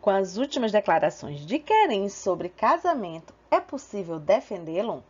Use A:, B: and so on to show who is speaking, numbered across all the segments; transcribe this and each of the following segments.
A: Com as últimas declarações de Keren sobre casamento, é possível defendê-lo?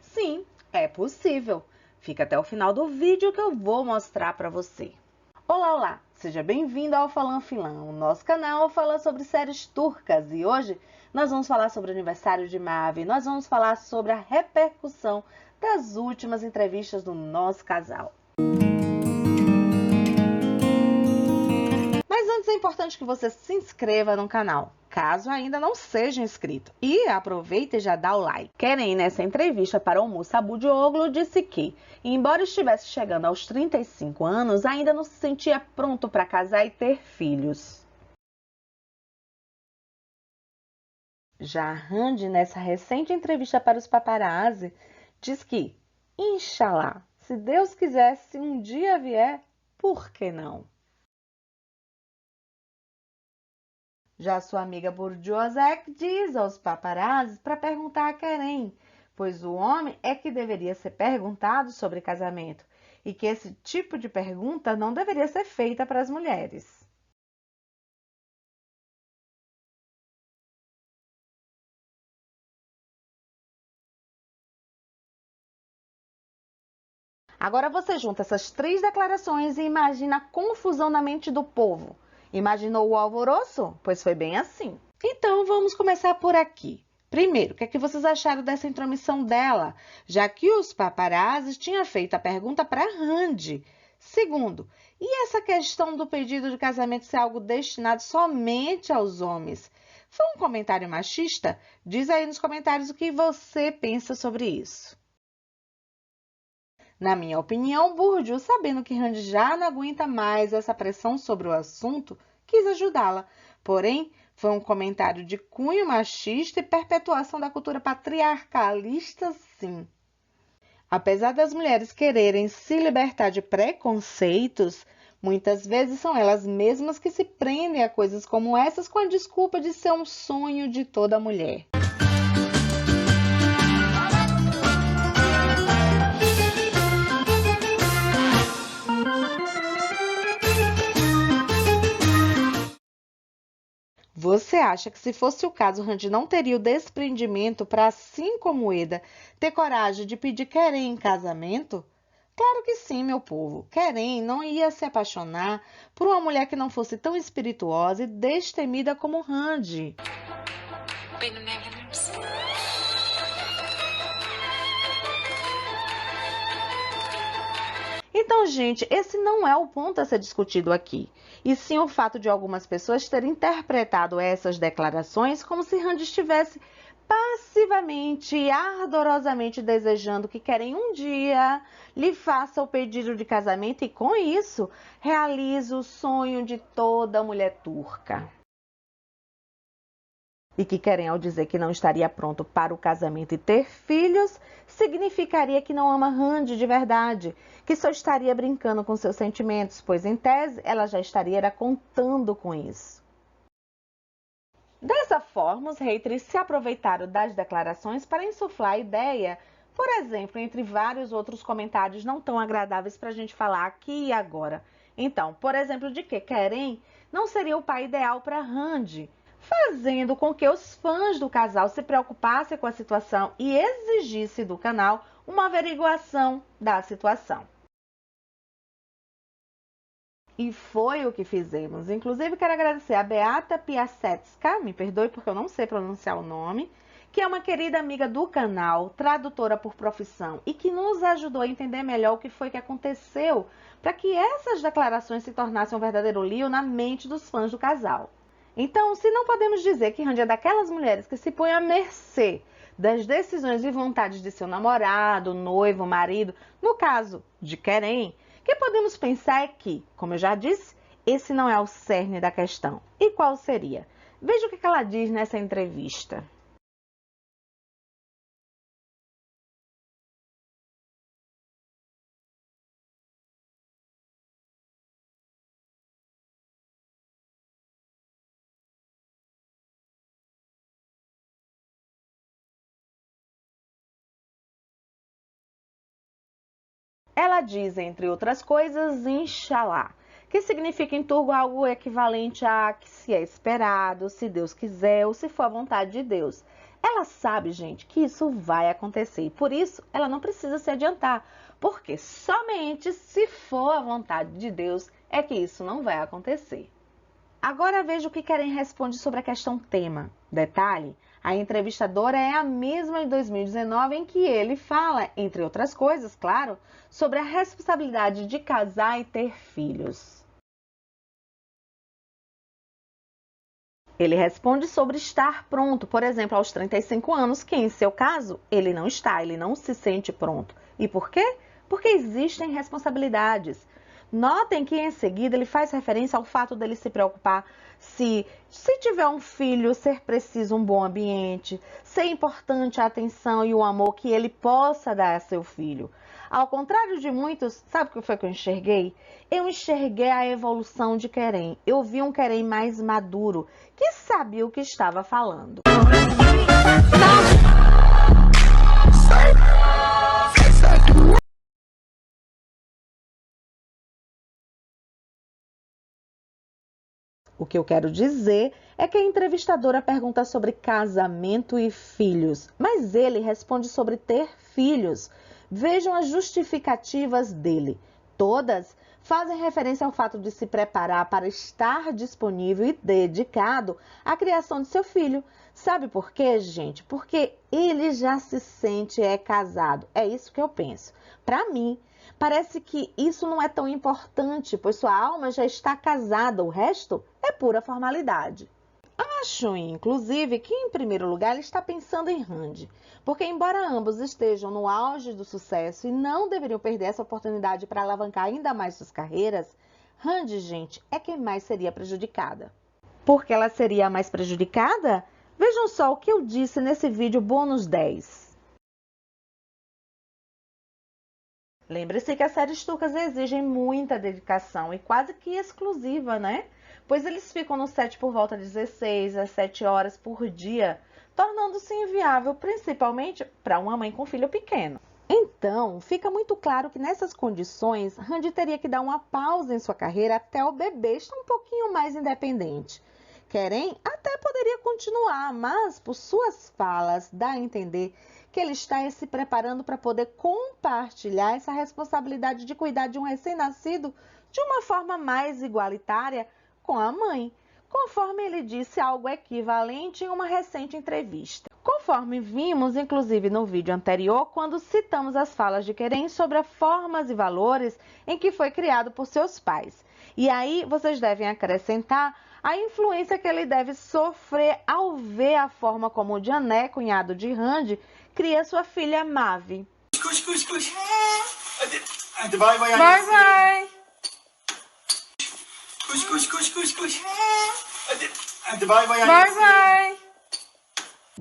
A: Sim, é possível. Fica até o final do vídeo que eu vou mostrar para você. Olá, olá! Seja bem-vindo ao Falan Filan. O nosso canal fala sobre séries turcas e hoje nós vamos falar sobre o aniversário de Mavi. Nós vamos falar sobre a repercussão das últimas entrevistas do nosso casal. Mas antes é importante que você se inscreva no canal, caso ainda não seja inscrito. E aproveita e já dá o like. Keren, nessa entrevista para o Musa Abudioğlu, disse que, embora estivesse chegando aos 35 anos, ainda não se sentia pronto para casar e ter filhos. Já Hande, nessa recente entrevista para os paparazzi, diz que, Inshallah, se Deus quiser, se um dia vier, por que não? Já sua amiga Burcu Özek diz aos paparazzis para perguntar a Keren, pois o homem é que deveria ser perguntado sobre casamento e que esse tipo de pergunta não deveria ser feita para as mulheres. Agora você junta essas três declarações e imagina a confusão na mente do povo. Imaginou o alvoroço? Pois foi bem assim. Então vamos começar por aqui. Primeiro, o que é que vocês acharam dessa intromissão dela, já que os paparazzis tinham feito a pergunta para Hande? Segundo, e essa questão do pedido de casamento ser algo destinado somente aos homens? Foi um comentário machista? Diz aí nos comentários o que você pensa sobre isso. Na minha opinião, Burcu, sabendo que Hande já não aguenta mais essa pressão sobre o assunto, quis ajudá-la. Porém, foi um comentário de cunho machista e perpetuação da cultura patriarcalista, sim. Apesar das mulheres quererem se libertar de preconceitos, muitas vezes são elas mesmas que se prendem a coisas como essas com a desculpa de ser um sonho de toda mulher. Você acha que se fosse o caso, Hande não teria o desprendimento para, assim como Eda, ter coragem de pedir Keren em casamento? Claro que sim, meu povo. Keren não ia se apaixonar por uma mulher que não fosse tão espirituosa e destemida como Hande.
B: Benimle evlenir misin?
A: Então, gente, esse não é o ponto a ser discutido aqui, e sim o fato de algumas pessoas terem interpretado essas declarações como se Hande estivesse passivamente e ardorosamente desejando que Keren um dia lhe faça o pedido de casamento e, com isso, realize o sonho de toda mulher turca. E que Keren, ao dizer que não estaria pronto para o casamento e ter filhos, significaria que não ama Hande de verdade, que só estaria brincando com seus sentimentos, pois em tese ela já estaria contando com isso. Dessa forma, os haters se aproveitaram das declarações para insuflar a ideia, por exemplo, entre vários outros comentários não tão agradáveis para a gente falar aqui e agora. Então, por exemplo, de que Keren não seria o pai ideal para Hande, fazendo com que os fãs do casal se preocupassem com a situação e exigissem do canal uma averiguação da situação. E foi o que fizemos. Inclusive, quero agradecer a Beata Piasecka, me perdoe porque eu não sei pronunciar o nome, que é uma querida amiga do canal, tradutora por profissão, e que nos ajudou a entender melhor o que foi que aconteceu para que essas declarações se tornassem um verdadeiro lío na mente dos fãs do casal. Então, se não podemos dizer que Hande é daquelas mulheres que se põem à mercê das decisões e vontades de seu namorado, noivo, marido, no caso de Keren, o que podemos pensar é que, como eu já disse, esse não é o cerne da questão. E qual seria? Veja o que ela diz nessa entrevista. Ela diz, entre outras coisas, Inshallah, que significa em turco algo equivalente a que se é esperado, se Deus quiser ou se for a vontade de Deus. Ela sabe, gente, que isso vai acontecer e por isso ela não precisa se adiantar, porque somente se for a vontade de Deus é que isso não vai acontecer. Agora veja o que Kerem responde sobre a questão tema. Detalhe, a entrevistadora é a mesma de 2019 em que ele fala, entre outras coisas, claro, sobre a responsabilidade de casar e ter filhos. Ele responde sobre estar pronto, por exemplo, aos 35 anos, que em seu caso, ele não está, ele não se sente pronto. E por quê? Porque existem responsabilidades. Notem que em seguida ele faz referência ao fato dele se preocupar se tiver um filho, ser preciso um bom ambiente, ser importante a atenção e o amor que ele possa dar a seu filho. Ao contrário de muitos, sabe o que foi que eu enxerguei? Eu enxerguei a evolução de Kerem. Eu vi um Kerem mais maduro, que sabia o que estava falando. O que eu quero dizer é que a entrevistadora pergunta sobre casamento e filhos, mas ele responde sobre ter filhos. Vejam as justificativas dele. Todas fazem referência ao fato de se preparar para estar disponível e dedicado à criação de seu filho. Sabe por quê, gente? Porque ele já se sente casado. É isso que eu penso. Para mim, parece que isso não é tão importante, pois sua alma já está casada, o resto é pura formalidade. Acho, inclusive, que em primeiro lugar ele está pensando em Hande, porque embora ambos estejam no auge do sucesso e não deveriam perder essa oportunidade para alavancar ainda mais suas carreiras, Hande, gente, é quem mais seria prejudicada. Por que ela seria a mais prejudicada? Vejam só o que eu disse nesse vídeo bônus 10. Lembre-se que as séries turcas exigem muita dedicação e quase que exclusiva, né? Pois eles ficam no set por volta de 16 a 7 horas por dia, tornando-se inviável principalmente para uma mãe com filho pequeno. Então, fica muito claro que nessas condições, Hande teria que dar uma pausa em sua carreira até o bebê estar um pouquinho mais independente. Kerem até poderia continuar, mas por suas falas dá a entender que ele está se preparando para poder compartilhar essa responsabilidade de cuidar de um recém-nascido de uma forma mais igualitária com a mãe, conforme ele disse algo equivalente em uma recente entrevista. Conforme vimos, inclusive, no vídeo anterior, quando citamos as falas de Kerem sobre as formas e valores em que foi criado por seus pais. E aí, vocês devem acrescentar a influência que ele deve sofrer ao ver a forma como o Caner, cunhado de Hande, cria sua filha Mavi.
C: Bye bye.
B: Bye bye.
C: Bye bye.
B: Bye bye.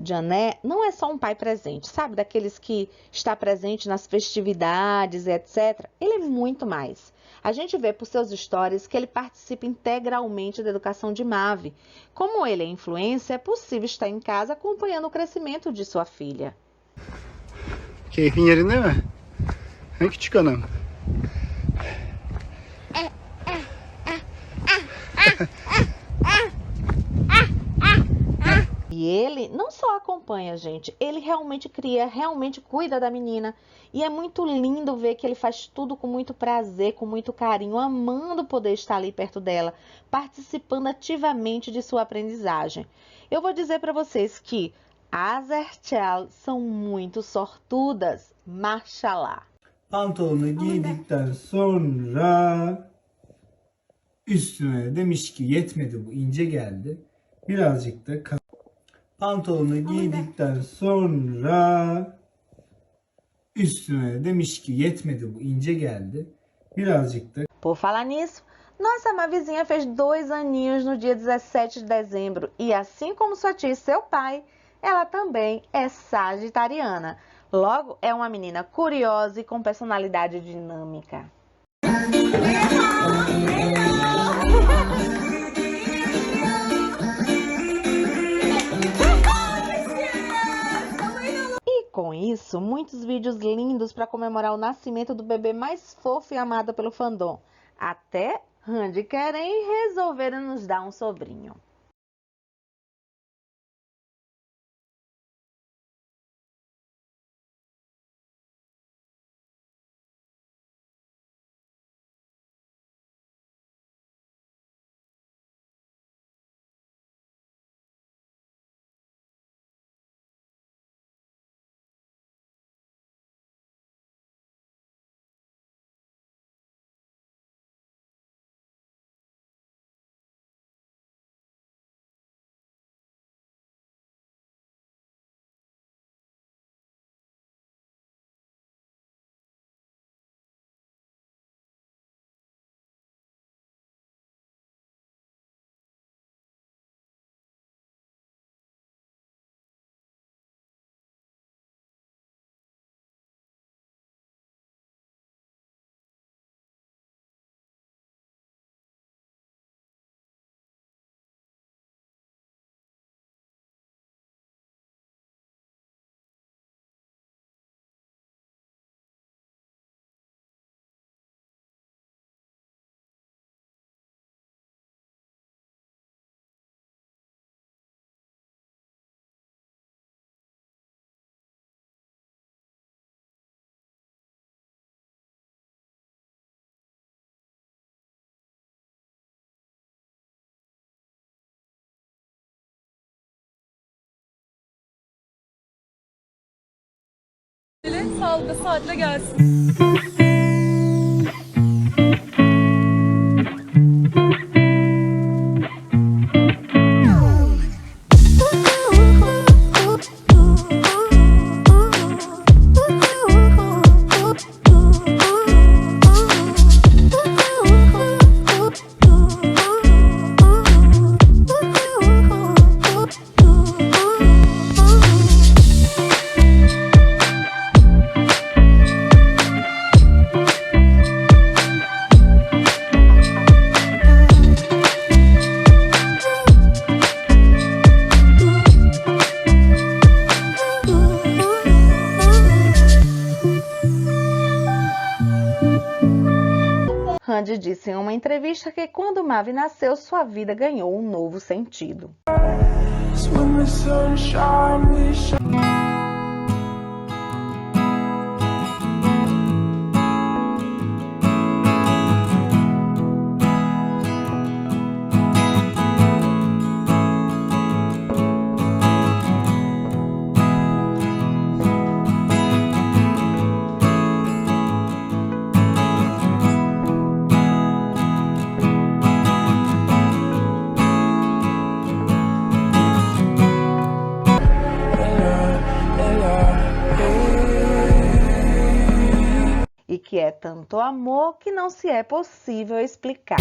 A: Caner não é só um pai presente, sabe? Daqueles que está presente nas festividades, etc. Ele é muito mais. A gente vê por seus stories que ele participa integralmente da educação de Mavi. Como ele é influência, é possível estar em casa acompanhando o crescimento de sua filha.
C: Keyfin yerinde mi? Ha, küçük hanım.
A: E ele não só acompanha, gente, ele realmente cria, realmente cuida da menina. E é muito lindo ver que ele faz tudo com muito prazer, com muito carinho, amando poder estar ali perto dela, participando ativamente de sua aprendizagem. Eu vou dizer para vocês que as Erçel são muito sortudas, Mashallah.
D: Pantolonu giydikten sonra üstüne demiş ki yetmedi bu ince geldi. Birazcık da pantolonu giydikten sonra üstüne demiş ki yetmedi bu ince geldi. Birazcık da
A: Por falar nisso, nossa Mavizinha fez 2 aninhos no dia 17 de dezembro e assim como sua tia e seu pai, ela também é sagitariana. Logo, é uma menina curiosa e com personalidade dinâmica. E com isso, muitos vídeos lindos para comemorar o nascimento do bebê mais fofo e amado pelo fandom. Até Randy querem resolver nos dar um sobrinho.
E: Sağlıkla saatle gelsin.
A: Randy disse em uma entrevista que quando Mavi nasceu, sua vida ganhou um novo sentido. E que é tanto amor que não se é possível explicar.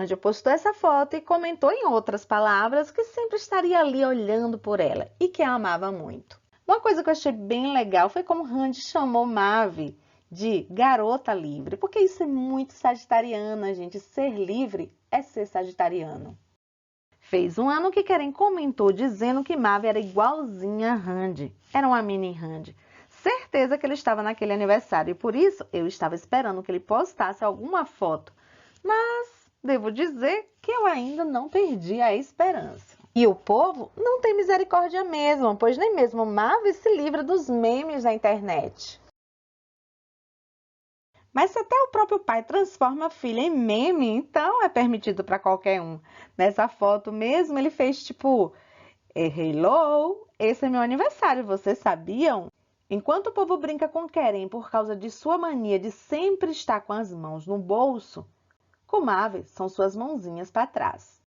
A: Randy postou essa foto e comentou em outras palavras que sempre estaria ali olhando por ela e que a amava muito. Uma coisa que eu achei bem legal foi como Randy chamou Mavi de garota livre, porque isso é muito sagitariana, gente. Ser livre é ser sagitariano. Fez um ano que Keren comentou dizendo que Mavi era igualzinha a Randy. Era uma mini Randy. Certeza que ele estava naquele aniversário e por isso eu estava esperando que ele postasse alguma foto. Mas devo dizer que eu ainda não perdi a esperança. E o povo não tem misericórdia mesmo, pois nem mesmo Mavi se livra dos memes da internet. Mas se até o próprio pai transforma a filha em meme, então é permitido para qualquer um. Nessa foto mesmo ele fez tipo, hello, esse é meu aniversário, vocês sabiam? Enquanto o povo brinca com Keren por causa de sua mania de sempre estar com as mãos no bolso, com Mavi são suas mãozinhas para trás.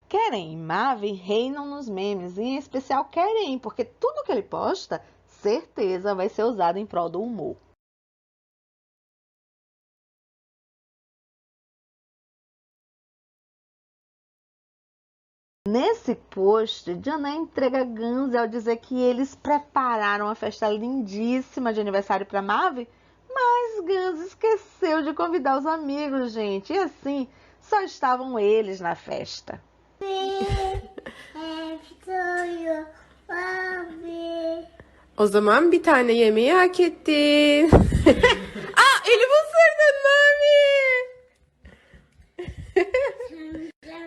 A: Keren e Mavi reinam nos memes, em especial Keren, porque tudo que ele posta, certeza vai ser usado em prol do humor. Nesse post, Diana entrega Guns ao dizer que eles prepararam uma festa lindíssima de aniversário para Mavi, mas Guns esqueceu de convidar os amigos, gente, e assim só estavam eles na festa.
E: O zaman bir tane yemeği hak ettin. Aa, elimi ısırdın Mami.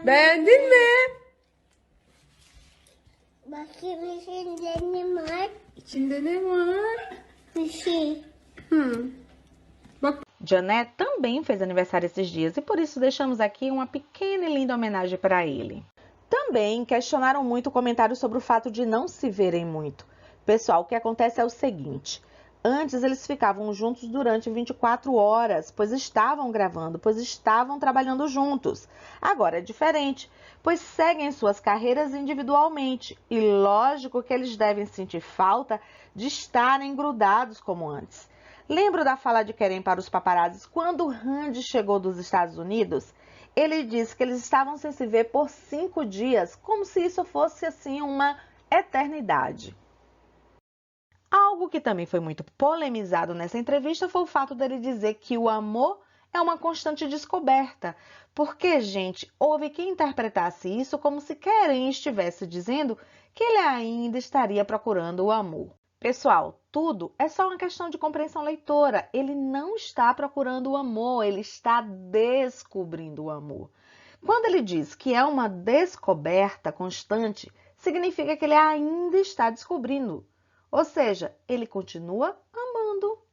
E: Beğendin mi?
F: Bakayım içinde ne var?
E: İçinde ne var?
F: Bir şey.
A: Janet também fez aniversário esses dias e por isso deixamos aqui uma pequena e linda homenagem para ele. Também questionaram muito o comentário sobre o fato de não se verem muito. Pessoal, o que acontece é o seguinte: antes eles ficavam juntos durante 24 horas, pois estavam gravando, pois estavam trabalhando juntos. Agora é diferente, pois seguem suas carreiras individualmente e lógico que eles devem sentir falta de estarem grudados como antes. Lembro da fala de Keren para os paparazzis quando Randy chegou dos Estados Unidos? Ele disse que eles estavam sem se ver por 5 dias, como se isso fosse assim uma eternidade. Algo que também foi muito polemizado nessa entrevista foi o fato dele dizer que o amor é uma constante descoberta. Porque, gente, houve quem interpretasse isso como se Keren estivesse dizendo que ele ainda estaria procurando o amor. Pessoal, tudo é só uma questão de compreensão leitora. Ele não está procurando o amor, ele está descobrindo o amor. Quando ele diz que é uma descoberta constante, significa que ele ainda está descobrindo. Ou seja, ele continua amando.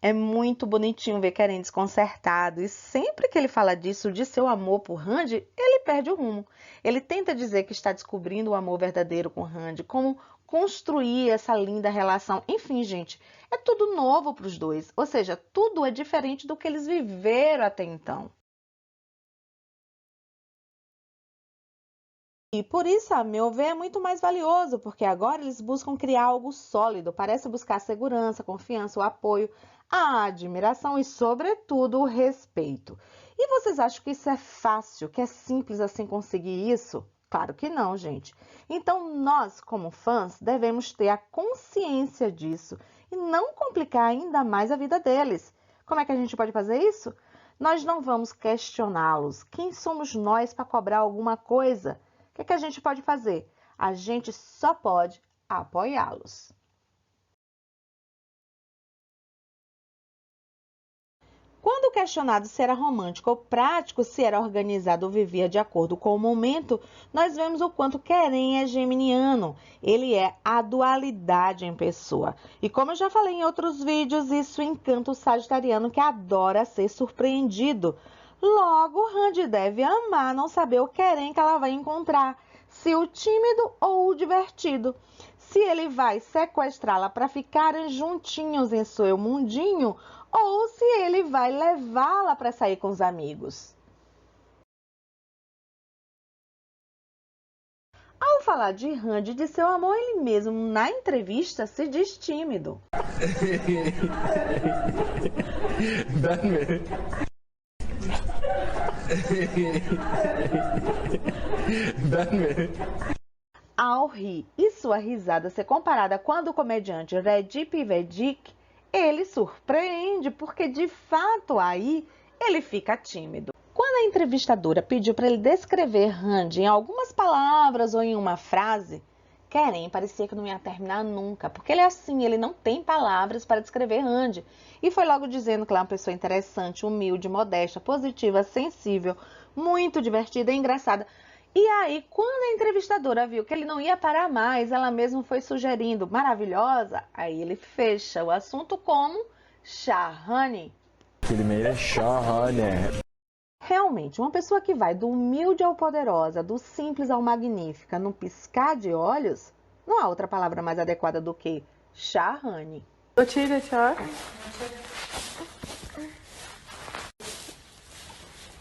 A: É muito bonitinho ver Keren desconcertado e sempre que ele fala disso, de seu amor por Randy, ele perde o rumo. Ele tenta dizer que está descobrindo o amor verdadeiro com Randy, como construir essa linda relação. Enfim, gente, é tudo novo para os dois, ou seja, tudo é diferente do que eles viveram até então. E por isso, a meu ver, é muito mais valioso, porque agora eles buscam criar algo sólido, parece buscar segurança, confiança, o apoio, a admiração e, sobretudo, o respeito. E vocês acham que isso é fácil, que é simples assim conseguir isso? Claro que não, gente. Então, nós, como fãs, devemos ter a consciência disso e não complicar ainda mais a vida deles. Como é que a gente pode fazer isso? Nós não vamos questioná-los. Quem somos nós para cobrar alguma coisa? O que a gente pode fazer? A gente só pode apoiá-los. Quando questionado se era romântico ou prático, se era organizado ou vivia de acordo com o momento, nós vemos o quanto Keren é geminiano. Ele é a dualidade em pessoa. E como eu já falei em outros vídeos, isso encanta o sagitariano que adora ser surpreendido. Logo, Randy deve amar não saber o Keren que ela vai encontrar, se o tímido ou o divertido. Se ele vai sequestrá-la para ficarem juntinhos em seu mundinho ou se ele vai levá-la para sair com os amigos. Ao falar de Randy e de seu amor, ele mesmo na entrevista se diz tímido.
G: Ben mi? Ben mi?
A: Ao rir e sua risada ser comparada com a do comediante Recep İvedik, ele surpreende porque, de fato, aí ele fica tímido. Quando a entrevistadora pediu para ele descrever Randy em algumas palavras ou em uma frase, Keren parecia que não ia terminar nunca, porque ele é assim, ele não tem palavras para descrever Randy. E foi logo dizendo que ela é uma pessoa interessante, humilde, modesta, positiva, sensível, muito divertida e engraçada. E aí, quando a entrevistadora viu que ele não ia parar mais, ela mesma foi sugerindo, maravilhosa, aí ele fecha o assunto como Şahane.
G: Kelimeyle şahane.
A: Realmente, uma pessoa que vai do humilde ao poderosa, do simples ao magnífica, num piscar de olhos, não há outra palavra mais adequada do que charrane.
E: Notícia, tchau.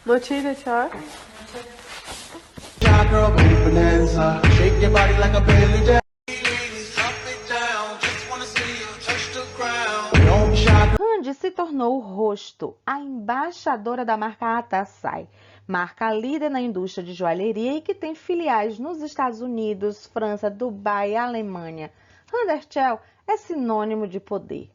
E: Notícia, tchau.
A: Randy se tornou o rosto, a embaixadora da marca Atasai, marca líder na indústria de joalheria e que tem filiais nos Estados Unidos, França, Dubai e Alemanha. Randerchel é sinônimo de poder.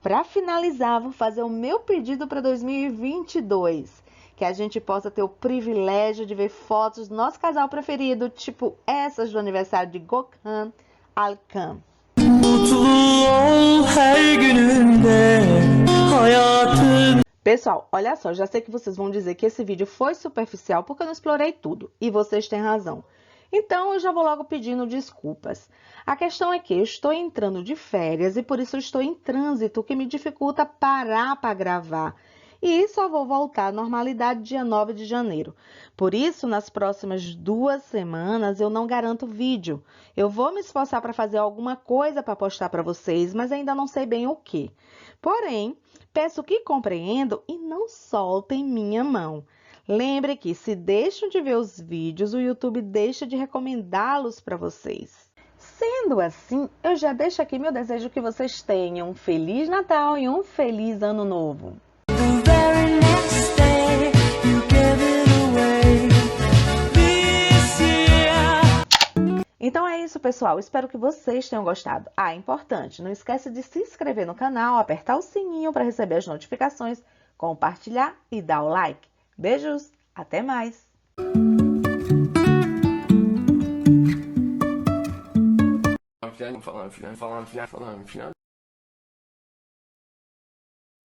A: Para finalizar, vou fazer o meu pedido para 2022. Que a gente possa ter o privilégio de ver fotos do nosso casal preferido, tipo essas do aniversário de Gökhan Alkan. Pessoal, olha só, já sei que vocês vão dizer que esse vídeo foi superficial porque eu não explorei tudo, e vocês têm razão. Então, eu já vou logo pedindo desculpas. A questão é que eu estou entrando de férias e por isso eu estou em trânsito, o que me dificulta parar para gravar. E só vou voltar à normalidade dia 9 de janeiro. Por isso, nas próximas 2 semanas, eu não garanto vídeo. Eu vou me esforçar para fazer alguma coisa para postar para vocês, mas ainda não sei bem o que. Porém, peço que compreendam e não soltem minha mão. Lembre que se deixam de ver os vídeos, o YouTube deixa de recomendá-los para vocês. Sendo assim, eu já deixo aqui meu desejo que vocês tenham um Feliz Natal e um Feliz Ano Novo. Então é isso, pessoal. Espero que vocês tenham gostado. Ah, importante, não esquece de se inscrever no canal, apertar o sininho para receber as notificações, compartilhar e dar o like. Beijos, até mais!
G: Falando,